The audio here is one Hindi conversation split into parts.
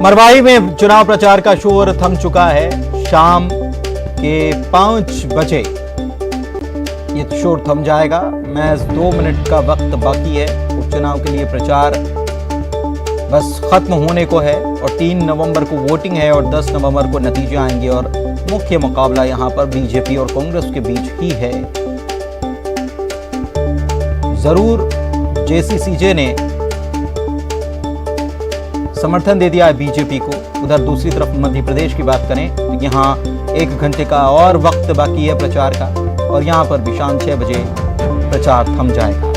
मरवाही में चुनाव प्रचार का शोर थम चुका है। शाम के 5 बजे ये शोर थम जाएगा। महज 2 मिनट का वक्त बाकी है। उपचुनाव के लिए प्रचार बस खत्म होने को है और 3 नवंबर को वोटिंग है और 10 नवंबर को नतीजे आएंगे और मुख्य मुकाबला यहां पर बीजेपी और कांग्रेस के बीच ही है। जरूर जेसीसीजे ने समर्थन दे दिया है बीजेपी को। उधर दूसरी तरफ मध्य प्रदेश की बात करें तो यहां 1 घंटे का और वक्त बाकी है प्रचार का और यहां पर भी शाम 6 बजे प्रचार थम जाएगा।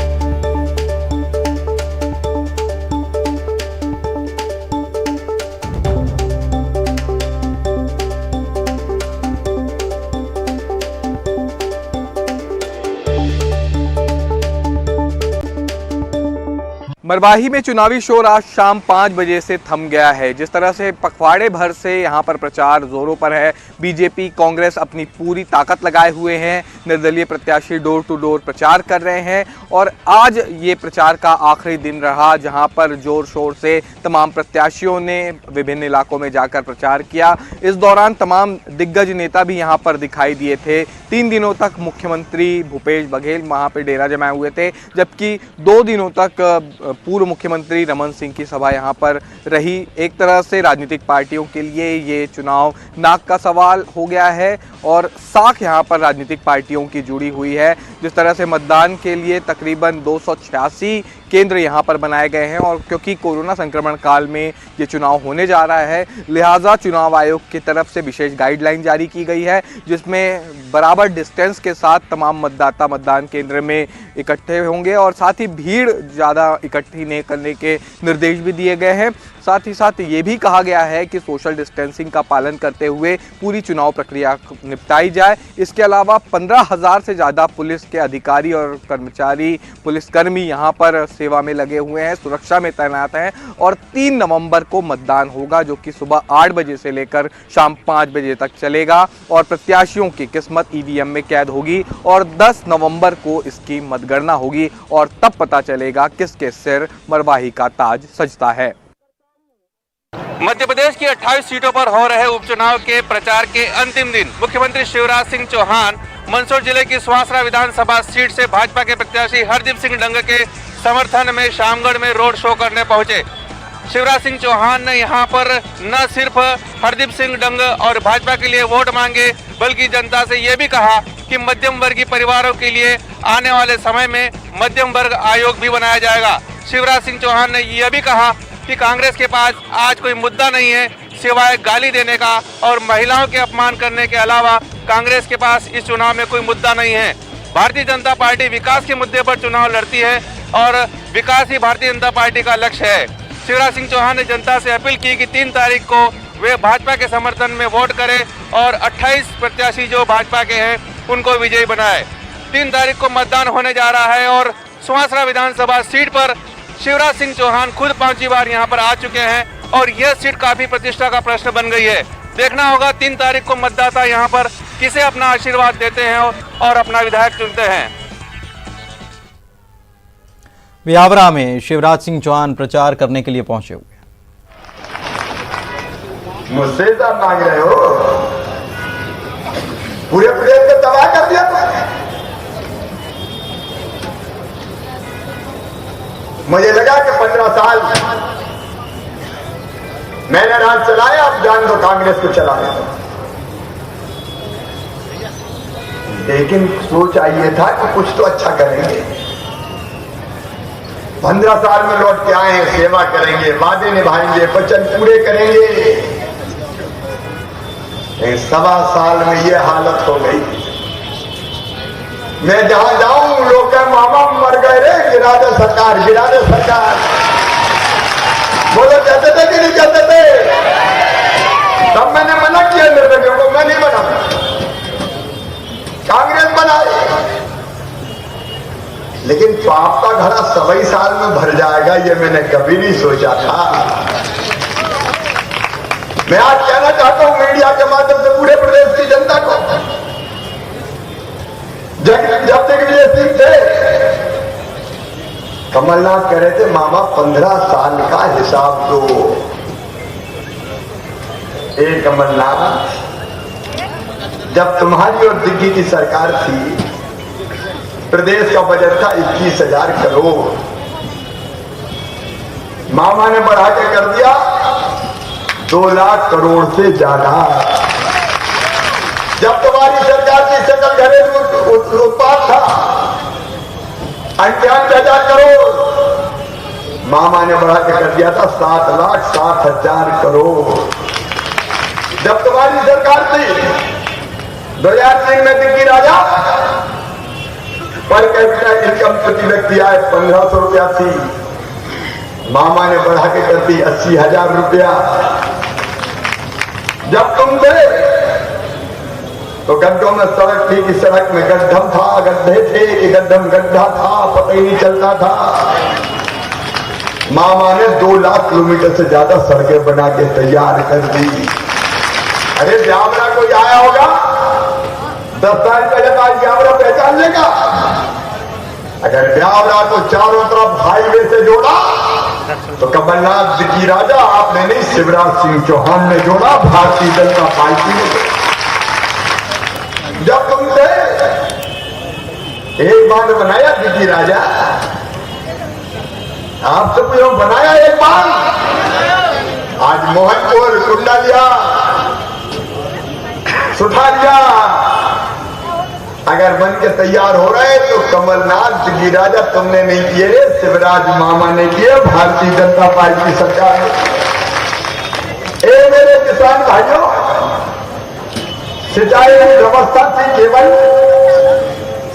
मरवाही में चुनावी शोर आज शाम 5 बजे से थम गया है। जिस तरह से पखवाड़े भर से यहां पर प्रचार जोरों पर है। बीजेपी कांग्रेस अपनी पूरी ताकत लगाए हुए हैं। निर्दलीय प्रत्याशी डोर टू डोर प्रचार कर रहे हैं और आज ये प्रचार का आखिरी दिन रहा जहां पर जोर शोर से तमाम प्रत्याशियों ने विभिन्न इलाकों में जाकर प्रचार किया। इस दौरान तमाम दिग्गज नेता भी यहां पर दिखाई दिए थे। 3 दिनों तक मुख्यमंत्री भूपेश बघेल वहां पर डेरा जमाए हुए थे, जबकि 2 दिनों तक पूर्व मुख्यमंत्री रमन सिंह की सभा यहां पर रही। एक तरह से राजनीतिक पार्टियों के लिए ये चुनाव नाक का सवाल हो गया है और साख यहां पर राजनीतिक पार्टियों की जुड़ी हुई है। जिस तरह से मतदान के लिए तकरीबन 286 केंद्र यहां पर बनाए गए हैं और क्योंकि कोरोना संक्रमण काल में ये चुनाव होने जा रहा है, लिहाजा चुनाव आयोग की तरफ से विशेष गाइडलाइन जारी की गई है, जिसमें बराबर डिस्टेंस के साथ तमाम मतदाता मतदान केंद्र में इकट्ठे होंगे और साथ ही भीड़ ज़्यादा इकट्ठी नहीं करने के निर्देश भी दिए गए हैं। साथ ही साथ ये भी कहा गया है कि सोशल डिस्टेंसिंग का पालन करते हुए पूरी चुनाव प्रक्रिया निपटाई जाए। इसके अलावा 15,000 से ज़्यादा पुलिस के अधिकारी और कर्मचारी पुलिसकर्मी यहाँ पर सेवा में लगे हुए हैं, सुरक्षा में तैनात हैं और 3 नवंबर को मतदान होगा जो कि सुबह 8 बजे से लेकर शाम 5 बजे तक चलेगा और प्रत्याशियों की किस्मत ईवीएम में कैद होगी और 10 नवंबर को इसकी मतगणना होगी और तब पता चलेगा किसके सिर मरवाही का ताज सजता है। मध्य प्रदेश की 28 सीटों पर हो रहे उपचुनाव के प्रचार के अंतिम दिन मुख्यमंत्री शिवराज सिंह चौहान मंदसौर जिले की सुहासरा विधानसभा सीट से भाजपा के प्रत्याशी हरदीप सिंह डंग के समर्थन में शामगढ़ में रोड शो करने पहुंचे। शिवराज सिंह चौहान ने यहां पर न सिर्फ हरदीप सिंह डंग और भाजपा के लिए वोट मांगे, बल्कि जनता से ये भी कहा कि मध्यम वर्गीय परिवारों के लिए आने वाले समय में मध्यम वर्ग आयोग भी बनाया जाएगा। शिवराज सिंह चौहान ने यह भी कहा कि कांग्रेस के पास आज कोई मुद्दा नहीं है सिवाय गाली देने का और महिलाओं के अपमान करने के अलावा कांग्रेस के पास इस चुनाव में कोई मुद्दा नहीं है। भारतीय जनता पार्टी विकास के मुद्दे पर चुनाव लड़ती है और विकास ही भारतीय जनता पार्टी का लक्ष्य है। शिवराज सिंह चौहान ने जनता से अपील की कि 3 तारीख को वे भाजपा के समर्थन में वोट करें और 28 प्रत्याशी जो भाजपा के हैं उनको विजयी बनाए। 3 तारीख को मतदान होने जा रहा है और सुहासरा विधानसभा सीट पर शिवराज सिंह चौहान खुद 5 बार यहां पर आ चुके हैं और यह सीट काफी प्रतिष्ठा का प्रश्न बन गई है। देखना होगा 3 तारीख को मतदाता यहां पर किसे अपना आशीर्वाद देते हैं और अपना विधायक चुनते हैं। ब्यावरा में शिवराज सिंह चौहान प्रचार करने के लिए पहुंचे हुए। मुझसे साथ मांग रहे हो? पूरे प्रदेश को तबाह कर दिया। मुझे लगा कि 15 साल मैंने राज चलाया, अब जान दो कांग्रेस को चलाने दो। लेकिन सोचा ये था कि कुछ तो अच्छा करेंगे। 15 साल में लौट के आए हैं, सेवा करेंगे, वादे निभाएंगे, वचन पूरे करेंगे। 1.25 साल में ये हालत हो गई। मैं जहां जाऊं लोग कहें मामा मर गए रे, गिरा दे सरकार, गिरा दे सरकार। बोलो कहते थे कि नहीं कहते थे? तब मैंने मना किया निर्दलियों को, मैं नहीं बना, कांग्रेस बनाई। लेकिन पाप का घड़ा 27 साल में भर जाएगा ये मैंने कभी नहीं सोचा था। मैं आज कहना चाहता हूं मीडिया के माध्यम से पूरे प्रदेश की जनता को, जब तक विजय सिंह थे कमलनाथ कह रहे थे मामा 15 साल का हिसाब दो। एक कमलनाथ, जब तुम्हारी और दिग्गी की सरकार थी, प्रदेश का बजट था 21,000 करोड़, मामा ने बढ़ा के कर दिया 2 लाख करोड़ से ज्यादा। जब तुम्हारी सरकार की सकल घरेलू उत्पाद था 98,000 करोड़, मामा ने बढ़ा के कर दिया था 7,60,000 करोड़। जब तुम्हारी सरकार थी 2003 में दिग्गी राजा, पर कैपिटा इनकम प्रति व्यक्ति आय 1,500 रुपया थी, मामा ने बढ़ा के कर दी 80,000 रुपया। जब तुम थे तो गड्ढों में सड़क थी कि सड़क में गड्ढम था, गड्ढे थे कि गड्ढम गड्ढा था, पता ही नहीं चलता था। मामा ने 2 लाख किलोमीटर से ज्यादा सड़कें बना के तैयार कर दी। अरे ब्यावरा कोई आया होगा 10 साल पहले आज ब्यावरा पहचान लेगा। अगर ब्यावरा को चारों तरफ हाईवे से जोड़ा तो कमलनाथ दिग्गी राजा आपने नहीं, शिवराज सिंह चौहान ने जोड़ा, भारतीय जनता पार्टी ने। जब तुम थे एक बार बनाया दिग्गी राजा, आप सब बनाया एक बार। आज मोहनपुर, कुंडालिया, सुठालिया अगर बन के तैयार हो रहे तो कमलनाथ दिग्गी राजा तुमने नहीं किए, शिवराज मामा ने किए, भारतीय जनता पार्टी की सरकार ने। मेरे किसान भाइयों, सिंचाई व्यवस्था थी केवल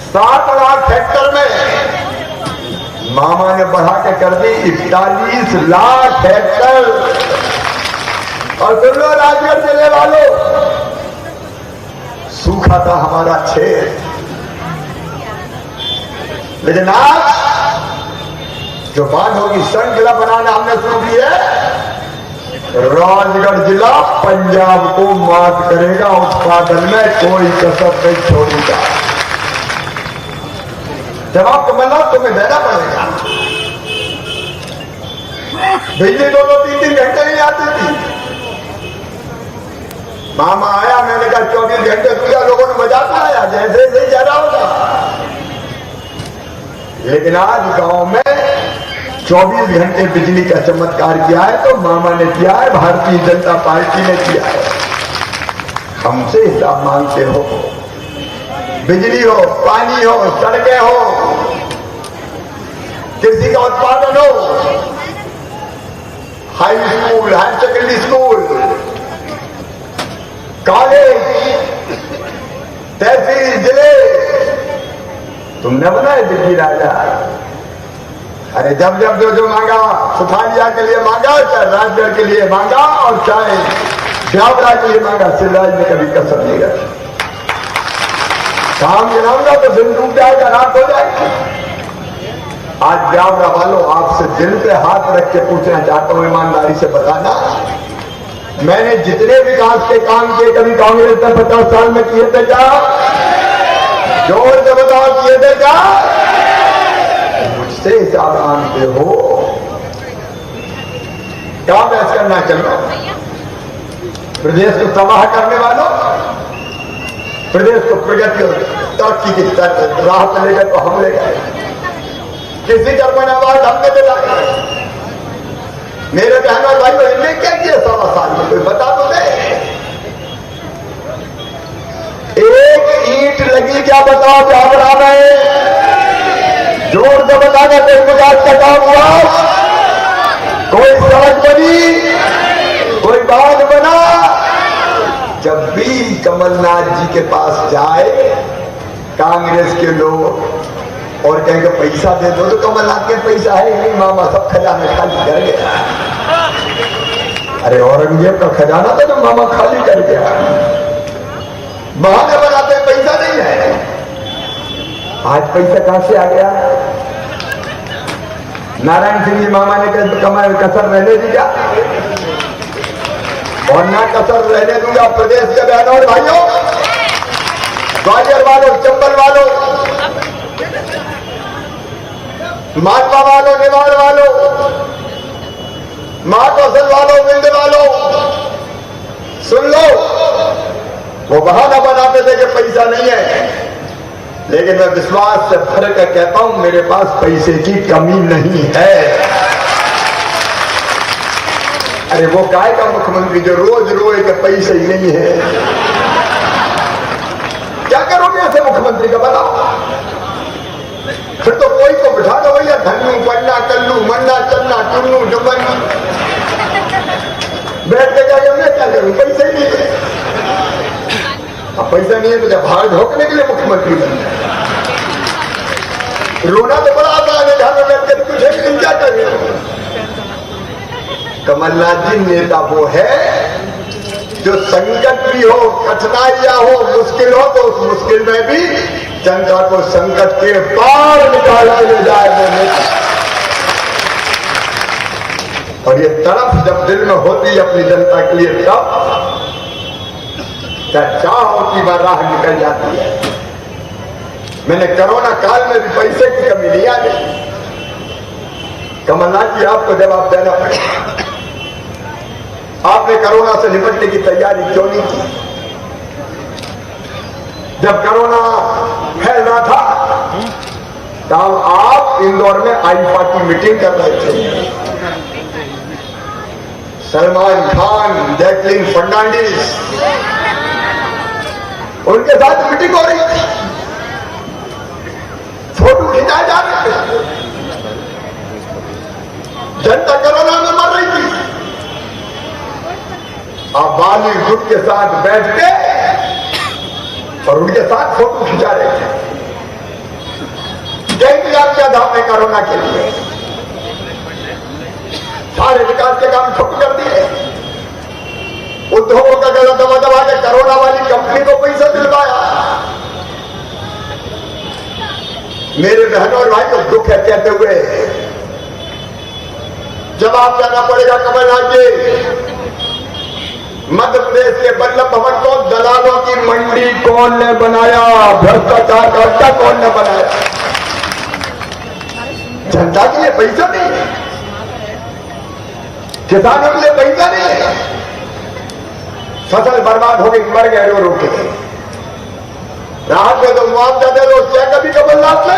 7 लाख हेक्टर में, मामा ने बढ़ा के कर दी 41 लाख हेक्टर। और सुन लो राजगढ़ जिले वालों, सूखा था हमारा क्षेत्र, लेकिन आज जो बांधों की श्रृंखला बनाना हमने शुरू की है, राजगढ़ जिला पंजाब को मात करेगा, उत्पादन में कोई कसर नहीं छोड़ेगा। जवाब कमलनाथ तुम्हें देना पड़ेगा। बिजली 2-3 घंटे नहीं आती थी, मामा आया, मैंने कहा 24 घंटे दूंगा, लोगों ने मजाक आया जैसे ही ज्यादा होगा। लेकिन आज गांव में 24 घंटे बिजली का चमत्कार किया है तो मामा ने किया है, भारतीय जनता पार्टी ने किया है। हमसे हिसाब मांगते हो, बिजली हो, पानी हो, सड़कें हो, कृषि का उत्पादन हो, high school, higher secondary school, college, तहसील, जिले, तुमने बनाए दिग्गी राजा। अरे जब जब जो मांगा, सुठालिया के लिए मांगा, चाहे राजगढ़ के लिए मांगा और चाहे ब्यावरा के लिए मांगा, शिवराज ने कभी कसर नहीं रखी। काम गिनाऊंगा तो दिन डूब जाएगा, रात हो जाएगी। आज ब्यावरा वालों, आपसे दिल पे हाथ रख के पूछना चाहता हूं, ईमानदारी से बताना, मैंने जितने विकास के काम किए कभी कांग्रेस ने 50 साल में किए थे क्या? जोर से बताओ, किए थे क्या? मुझसे हिसाब मानते हो, क्या बहस करना चलो? प्रदेश को तबाह करने वालों, प्रदेश को प्रगति और तरक्की की राह पे ले गए तो हम ले गए, किसी कर्मण आवाज हमने दिलाए। मेरे बहन और भाई इनने क्या किया 1.25 साल में, कोई बता तो दे। एक ईंट लगी क्या बताओ ब्यावरा में? जोर से बताना, 10,000 का काम हुआ? कोई सड़क बनी? कोई बांध बना? जब भी कमलनाथ जी के पास जाए कांग्रेस के लोग और कहेंगे पैसा दे दो, तो कमलनाथ के पैसा है नहीं, मामा सब खजाना खाली कर गया। अरे औरंगजेब का खजाना था तो मामा खाली कर गया। बहाने बनाते पैसा नहीं है। आज पैसा कहां से आ गया? नारायण सिंह जी मामा ने कहा कसर रहने दी क्या? और ना कसर रहने दूंगा प्रदेश के बहनों और भाइयों, ग्वालियर वालों, चंबल वालों, मालवा वालों, निवाड़ वालों, महाकौशल वालों, विंध्य वालों, सुन लो, वो बहाना बनाते थे कि पैसा नहीं है, लेकिन मैं विश्वास से भर कर कहता हूं मेरे पास पैसे की कमी नहीं है। अरे वो काय का मुख्यमंत्री जो रोज रोए कि पैसे ही नहीं है, क्या करोगे ऐसे मुख्यमंत्री का बताओ? फिर तो कोई को बिठा दो भैया, धन्नू पन्ना कल्लू मन्ना चन्ना टुन्नू डुबन, बैठ के जाइए, मैं क्या करूं, पैसे ही नहीं है। अब पैसा नहीं है तो जब भाग ढोकने के लिए मुख्यमंत्री बन जाए, रोना तो बड़ा आसान है, घर में बैठ के कुछ एक दिन क्या कर रहे हो। कमलनाथ जी नेता वो है जो संकट भी हो, कठिनाइयां हो, मुश्किल हो तो उस मुश्किल में भी जनता को संकट के पार निकाला ले जाए वो नेता। और ये तरफ जब दिल में होती है अपनी जनता के लिए, तब चाहों की बार राह निकल जाती है। मैंने कोरोना काल में भी पैसे की कमी नहीं आ गई। कमलनाथ जी आपको जवाब देना पड़ेगा, आपने कोरोना से निपटने की तैयारी क्यों नहीं की? जब कोरोना फैल रहा था तब आप इंदौर में आईफा की मीटिंग कर रहे थे। सलमान खान, जैकलिन फर्नांडिस, उनके साथ मीटिंग हो रही थी, फोटो खिंचाए जा रहे थे, जनता कोरोना में मर रही थी। आप बॉलीवुड के साथ बैठ के और उनके साथ फोटो खिंचा रहे थे। क्या इंतजाम किया था आपने कोरोना के लिए? सारे विकास के काम ठप कर दिए, उद्योगों का गला दबा दबा के कोरोना वाली कंपनी को पैसा दिलवाया। मेरे बहनों और भाई को दुख है कहते हुए, जवाब देना पड़ेगा कमलनाथ जी। मध्य प्रदेश के बल्लभ भवन को दलालों की मंडी कौन ने बनाया? भ्रष्टाचार का अड्डा कौन ने बनाया? जनता के लिए पैसा नहीं है, किसानों के लिए पैसा नहीं है, फसल बर्बाद हो गई, मर गए रो रो के। राहत में तो मुआवजा दे दो, क्या कभी कमलनाथ ने?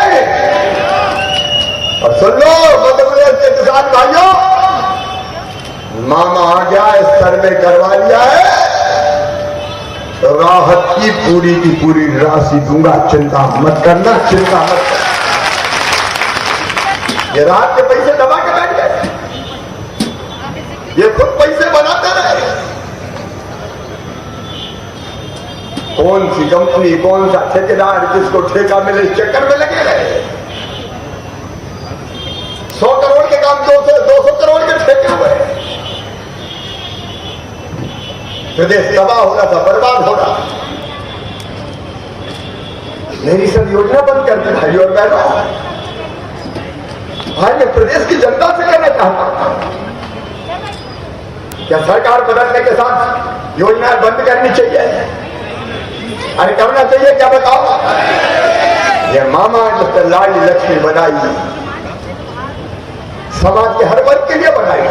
और सुन लो मध्य प्रदेश के किसान भाइयों, मामा आ गया है, सर्वे करवा लिया है, राहत की पूरी राशि दूंगा, चिंता मत करना, चिंता मत करना। ये राहत के पैसे दबा के बैठ गए, ये खुद पैसे बनाते रहे। कौन सी कंपनी, कौन सा ठेकेदार जिसको ठेका मिले इस चक्कर में लगे रहे। 100 करोड़ के काम 200 करोड़ के ठेके हुए। प्रदेश तबाह हो रहा था, बर्बाद हो रहा। मेरी सब योजना बंद कर दी भाई और बहनों। भाई मैं प्रदेश की जनता से कहना चाहता हूं, क्या सरकार बदलने के साथ योजनाएं बंद करनी चाहिए? अरे करना चाहिए क्या बताओ? ये मामा जिसने लाडली लक्ष्मी बनाई, समाज के हर वर्ग के लिए बनाई।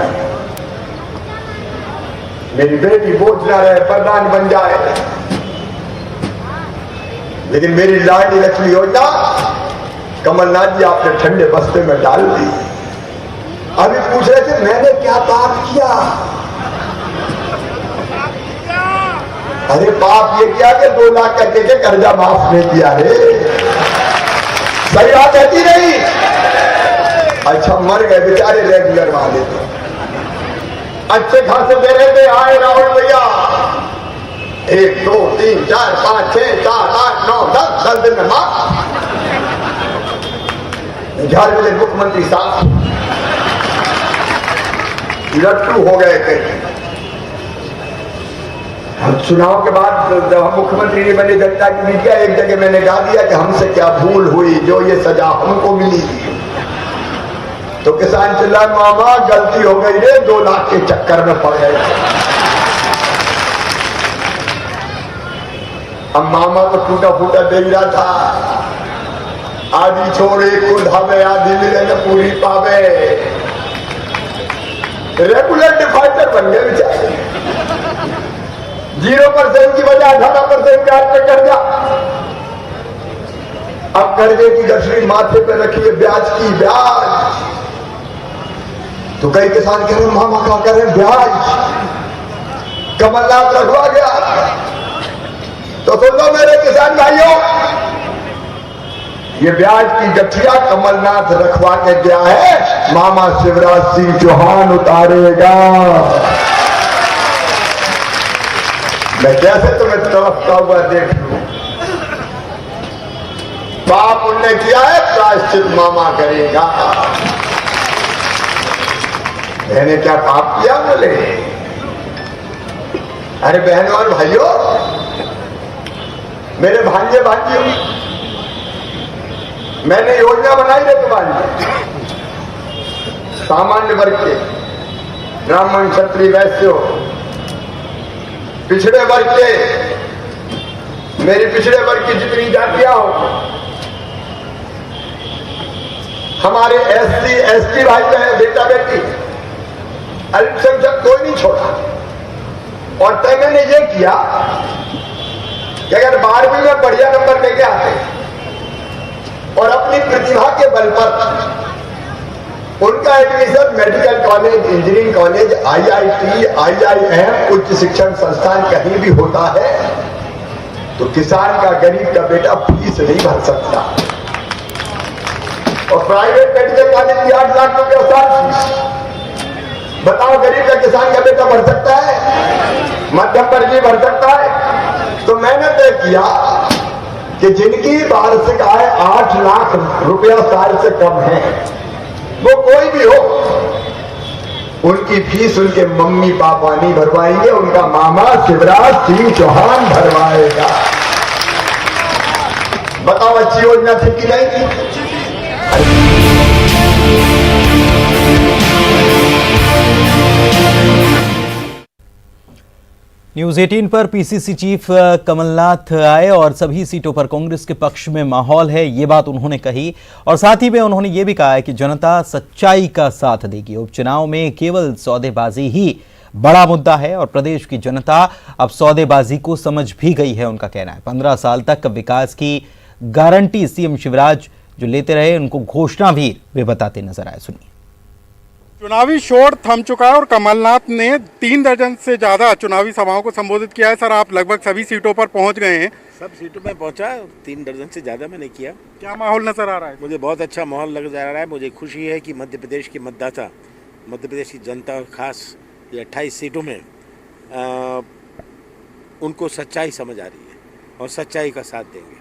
मेरी बेटी बोझ ना रहे, प्रधान बन जाए, लेकिन मेरी लाडली लक्ष्मी योजना कमलनाथ जी आपने ठंडे बस्ते में डाल दी। अभी पूछ रहे थे मैंने क्या पाप किया? अरे पाप ये किया कि 2 लाख करके के कर्जा माफ नहीं किया रे। सही बात कहती नहीं? अच्छा मर गए बेचारे रेगुलर वाले, तो अच्छे खासे दे रहे थे। आए राहुल भैया 1 2 3 4 5 6 7 8 9 10 दिन में माफ। झारखंड मुख्यमंत्री साहब लट्टू हो गए थे। चुनाव के बाद जब हम मुख्यमंत्री नहीं बने, जनता की मीडिया एक जगह मैंने गा दिया कि हमसे क्या भूल हुई जो ये सजा हमको मिली। तो किसान चिल्लाए मामा गलती हो गई रे, 2 लाख के चक्कर में पड़ गए। अब मामा तो टूटा फूटा दे रहा था, आधी छोड़े कुल धावे, आधी मिले न पूरी पावे। रेगुलर डिफाल्टर बन गए बेचारे। 0% की बजाय 18% ब्याज पे कर्जा। अब कर्जे की गठरी माथे पे रखिए, ब्याज की ब्याज। तो कई किसान कह रहे मामा क्या कह रहे ब्याज, कमलनाथ रखवा गया। तो सुन लो मेरे किसान भाइयों, ये ब्याज की गठिया कमलनाथ रखवा के गया है, मामा शिवराज सिंह चौहान उतारेगा। मैं कैसे तुम्हें तड़पता हुआ देख लूं। पाप उनने किया है, प्रायश्चित मामा करेगा। मैंने क्या पाप किया बोले? अरे बहनों और भाइयों, मेरे भांजे भांजियों, मैंने योजना बनाई है तुम्हारी लिए। सामान्य वर्ग के, ब्राह्मण क्षत्रिय वैश्य, पिछड़े वर्ग के, मेरी पिछड़े वर्ग की जितनी जातियां हो, हमारे एससी एसटी भाई बहन, बेटा बेटी, अल्पसंख्यक कोई नहीं छोड़ा। और तय मैंने ये किया कि अगर 12वीं में बढ़िया नंबर लेके आते और अपनी प्रतिभा के बल पर उनका admission medical college, engineering college, IIT, IIM, उच्च शिक्षण संस्थान कहीं भी होता है, तो किसान का, गरीब का बेटा फीस नहीं भर सकता। और प्राइवेट मेडिकल कॉलेज की 8 लाख रुपए साल फीस। बताओ गरीब का किसान का बेटा भर सकता है? मध्यम वर्गीय भर सकता है? तो मैंने तय किया कि जिनकी वार्षिक आय 8 लाख रुपया साल से कम है, वो कोई भी हो, उनकी फीस उनके मम्मी पापा नहीं भरवाएंगे, उनका मामा शिवराज सिंह चौहान भरवाएगा। बताओ अच्छी योजना थी कि नहीं? न्यूज 18 पर पीसीसी चीफ कमलनाथ आए और सभी सीटों पर कांग्रेस के पक्ष में माहौल है, ये बात उन्होंने कही। और साथ ही में उन्होंने ये भी कहा है कि जनता सच्चाई का साथ देगी। उपचुनाव में केवल सौदेबाजी ही बड़ा मुद्दा है और प्रदेश की जनता अब सौदेबाजी को समझ भी गई है, उनका कहना है। 15 साल तक विकास की गारंटी सीएम शिवराज जो लेते रहे, उनको घोषणा भी वे बताते नजर आए। सुनिए। चुनावी शोर थम चुका है और कमलनाथ ने 3 दर्जन से ज्यादा चुनावी सभाओं को संबोधित किया है। सर, आप लगभग सभी सीटों पर पहुंच गए हैं। सब सीटों में पहुंचा, 3 दर्जन से ज़्यादा मैंने किया। क्या माहौल नजर आ रहा है? मुझे बहुत अच्छा माहौल नजर आ रहा है। मुझे खुशी है कि मध्य प्रदेश की मतदाता, मध्य प्रदेश की जनता और खास ये 28 सीटों में उनको सच्चाई समझ आ रही है और सच्चाई का साथ देंगे।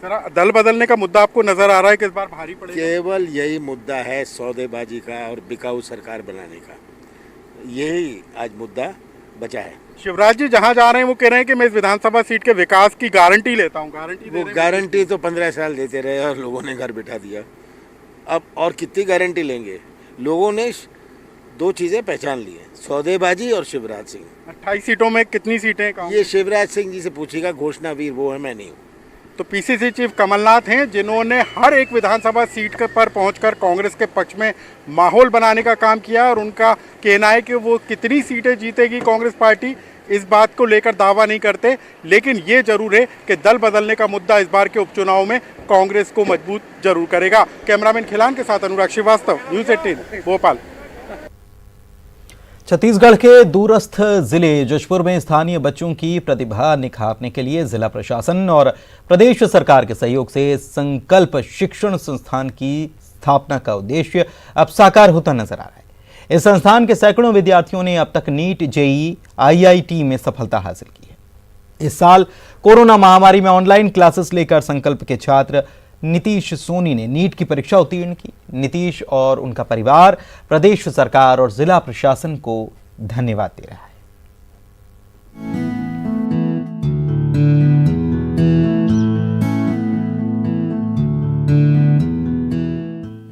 सर, दल बदलने का मुद्दा आपको नजर आ रहा है कि इस बार भारी पड़ेगा? केवल यही मुद्दा है, सौदेबाजी का और बिकाऊ सरकार बनाने का। यही आज मुद्दा बचा है। शिवराज जी जहां जा रहे हैं वो कह रहे हैं कि मैं इस विधानसभा सीट के विकास की गारंटी लेता हूं। वो गारंटी तो 15 साल देते रहे और लोगों ने घर बिठा दिया। अब और कितनी गारंटी लेंगे? लोगों ने 2 चीज़ें पहचान ली है, सौदेबाजी और शिवराज सिंह। 28 सीटों में कितनी सीटें? ये शिवराज सिंह जी से पूछेगा, घोषणा वीर वो है, मैं नहीं हूँ। तो पीसीसी चीफ कमलनाथ हैं जिन्होंने हर एक विधानसभा सीट पर पहुंचकर कांग्रेस के पक्ष में माहौल बनाने का काम किया और उनका कहना है कि वो कितनी सीटें जीतेगी कांग्रेस पार्टी, इस बात को लेकर दावा नहीं करते, लेकिन ये जरूर है कि दल बदलने का मुद्दा इस बार के उपचुनाव में कांग्रेस को मजबूत जरूर करेगा। कैमरामैन खिलान के साथ अनुराग श्रीवास्तव, न्यूज 18 भोपाल। छत्तीसगढ़ के दूरस्थ जिले जशपुर में स्थानीय बच्चों की प्रतिभा निखारने के लिए जिला प्रशासन और प्रदेश सरकार के सहयोग से संकल्प शिक्षण संस्थान की स्थापना का उद्देश्य अब साकार होता नजर आ रहा है। इस संस्थान के सैकड़ों विद्यार्थियों ने अब तक नीट, जेईई, आईआईटी में सफलता हासिल की है। इस साल कोरोना महामारी में ऑनलाइन क्लासेस लेकर संकल्प के छात्र नीतीश सोनी ने नीट की परीक्षा उत्तीर्ण की। नीतीश और उनका परिवार प्रदेश सरकार और जिला प्रशासन को धन्यवाद दे रहा है।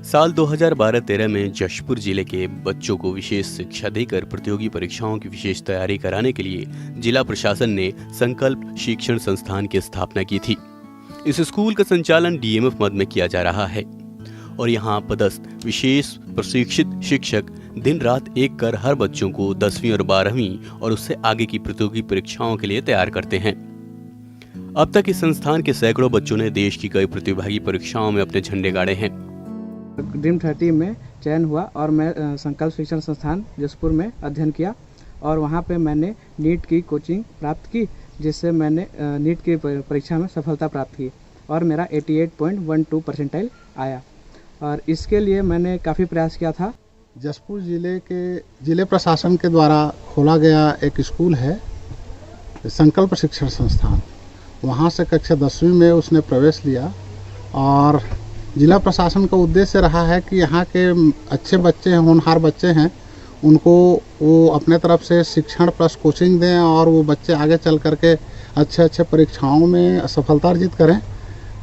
साल 2012-13 में जशपुर जिले के बच्चों को विशेष शिक्षा देकर प्रतियोगी परीक्षाओं की विशेष तैयारी कराने के लिए जिला प्रशासन ने संकल्प शिक्षण संस्थान की स्थापना की थी। इस स्कूल का संचालन डीएमएफ मद में किया जा रहा है और यहाँ पदस्थ विशेष प्रशिक्षित शिक्षक दिन रात एक कर हर बच्चों को 10वीं और 12वीं और उससे आगे की प्रतियोगी परीक्षाओं के लिए तैयार करते हैं। अब तक इस संस्थान के सैकड़ों बच्चों ने देश की कई प्रतिभागी परीक्षाओं में अपने झंडे गाड़े हैं। ड्रीम 30 में चयन हुआ और मैं संकल्प शिक्षण संस्थान जशपुर में अध्ययन किया और वहाँ पे मैंने नीट की कोचिंग प्राप्त की, जिससे मैंने नीट की परीक्षा में सफलता प्राप्त की और मेरा 88.12 परसेंटाइल आया। और इसके लिए मैंने काफ़ी प्रयास किया था। जशपुर जिले प्रशासन के द्वारा खोला गया एक स्कूल है संकल्प शिक्षण संस्थान, वहाँ से कक्षा 10वीं में उसने प्रवेश लिया और जिला प्रशासन का उद्देश्य रहा है कि यहाँ के अच्छे बच्चे हैं, होनहार बच्चे हैं, उनको वो अपने तरफ से शिक्षण प्लस कोचिंग दें और वो बच्चे आगे चल करके अच्छे परीक्षाओं में सफलता अर्जित करें।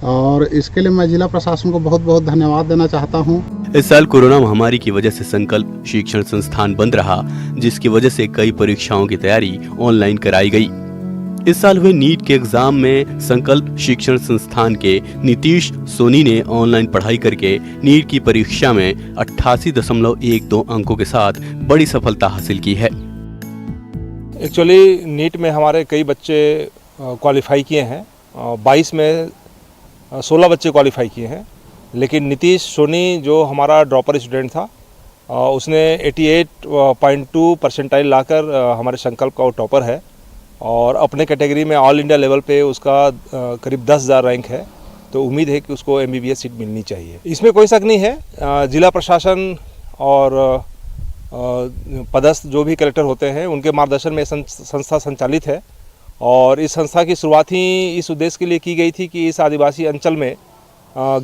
और इसके लिए मैं जिला प्रशासन को बहुत बहुत धन्यवाद देना चाहता हूँ। इस साल कोरोना महामारी की वजह से संकल्प शिक्षण संस्थान बंद रहा, जिसकी वजह से कई परीक्षाओं की तैयारी ऑनलाइन कराई गई। इस साल हुए नीट के एग्जाम में संकल्प शिक्षण संस्थान के नीतीश सोनी ने ऑनलाइन पढ़ाई करके नीट की परीक्षा में 88.12 अंकों के साथ बड़ी सफलता हासिल की है। एक्चुअली नीट में हमारे कई बच्चे क्वालिफाई किए हैं, 22 में 16 बच्चे क्वालिफाई किए हैं, लेकिन नीतीश सोनी जो हमारा ड्रॉपर स्टूडेंट था उसने 88.2 परसेंटाइल लाकर हमारे संकल्प का वो टॉपर है और अपने कैटेगरी में ऑल इंडिया लेवल पे उसका करीब 10,000 रैंक है, तो उम्मीद है कि उसको MBBS सीट मिलनी चाहिए। इसमें कोई शक नहीं है, जिला प्रशासन और पदस्थ जो भी कलेक्टर होते हैं उनके मार्गदर्शन में संस्था संचालित है और इस संस्था की शुरुआत ही इस उद्देश्य के लिए की गई थी कि इस आदिवासी अंचल में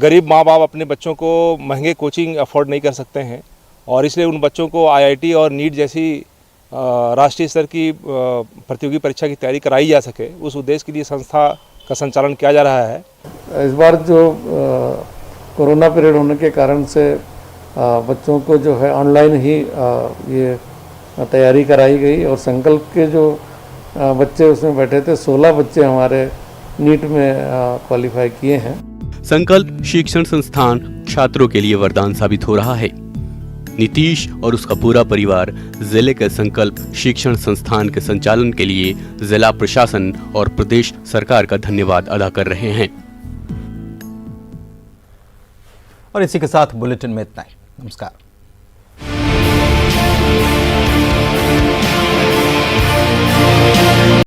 गरीब माँ बाप अपने बच्चों को महंगे कोचिंग अफोर्ड नहीं कर सकते हैं और इसलिए उन बच्चों को IIT और नीट जैसी राष्ट्रीय स्तर की प्रतियोगी परीक्षा की तैयारी कराई जा सके, उस उद्देश्य के लिए संस्था का संचालन किया जा रहा है। इस बार जो कोरोना पीरियड होने के कारण से बच्चों को जो है ऑनलाइन ही ये तैयारी कराई गई और संकल्प के जो बच्चे उसमें बैठे थे 16 बच्चे हमारे नीट में क्वालिफाई किए हैं। संकल्प शिक्षण संस्थान छात्रों के लिए वरदान साबित हो रहा है। नीतीश और उसका पूरा परिवार जिले के संकल्प शिक्षण संस्थान के संचालन के लिए जिला प्रशासन और प्रदेश सरकार का धन्यवाद अदा कर रहे हैं। और इसी के साथ बुलेटिन में इतना ही। नमस्कार।